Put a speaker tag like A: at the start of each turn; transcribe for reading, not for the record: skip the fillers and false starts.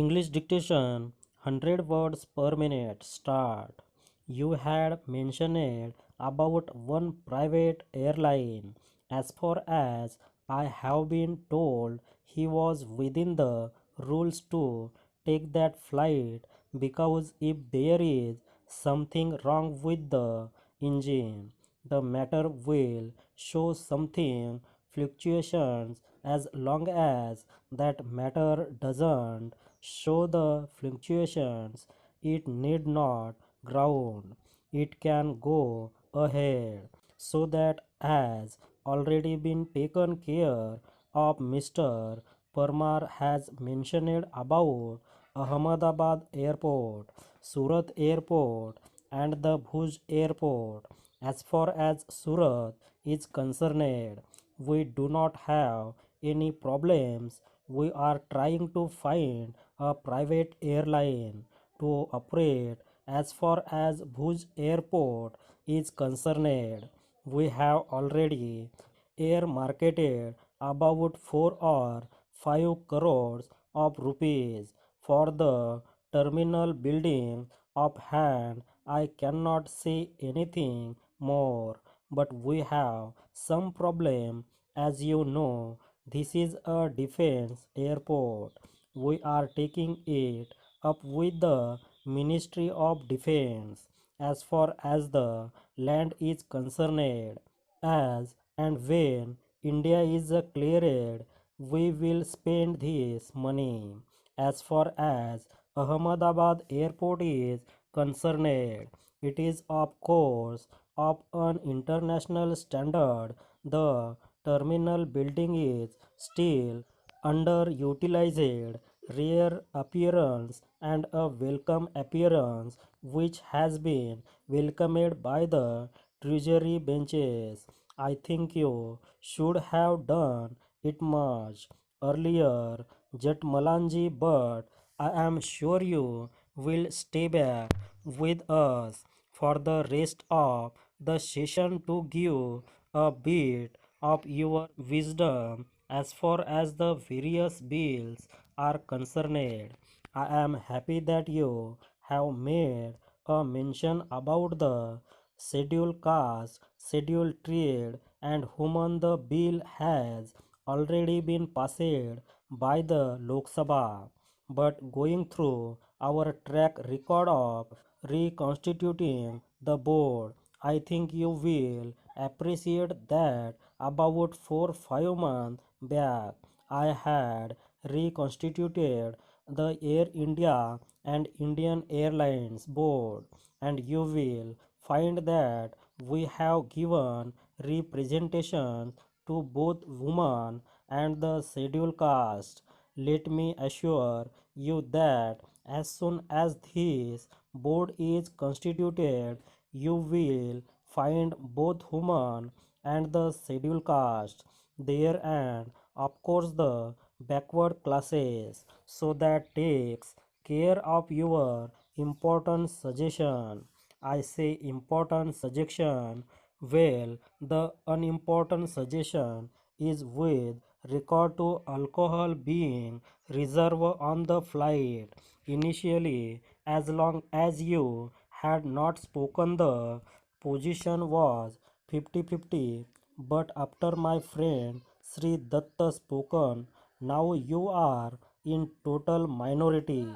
A: English dictation 100 words per minute. Start. You had mentioned about one private airline. As far as I have been told, he was within the rules to take that flight because if there is something wrong with the engine, the matter will show something fluctuations. As long as that matter doesn't show the fluctuations, it need not ground. It can go ahead. So that has already been taken care of. Mr. Parmar has mentioned about Ahmedabad Airport, Surat Airport, and the Bhuj Airport. As far as Surat is concerned, we do not have any problems. We are trying to find a private airline to operate. As far as Bhuj Airport is concerned, we have already air marketed about 4 or 5 crores of rupees for the terminal building. Offhand, I cannot say anything more, but we have some problem. As you know, this is a defense airport. We are taking it up with the Ministry of Defense as far as the land is concerned. As and when India is cleared, we will spend this money. As far as Ahmedabad airport is concerned, it is of course of an international standard. The terminal building is still underutilized, rare appearance and a welcome appearance which has been welcomed by the treasury benches. I think you should have done it much earlier, Jetmalanji, but I am sure you will stay back with us for the rest of the session to give a bit of your wisdom as far as the various bills are concerned. I am happy that you have made a mention about the scheduled caste, scheduled trade, and whom the bill has already been passed by the Lok Sabha. But going through our track record of reconstituting the board, I think you will appreciate that about 4 5 months back I had reconstituted the Air India and Indian Airlines board, and you will find that we have given representation to both women and the scheduled caste. Let me assure you that as soon as this board is constituted, you will find both women and the scheduled caste there, and of course the backward classes. So that takes care of your important suggestion. I say important suggestion. Well, the unimportant suggestion is with regard to alcohol being reserved on the flight. Initially, as long as you had not spoken, the position was 50-50. But after my friend Sri Datta spoken, now you are in total minority.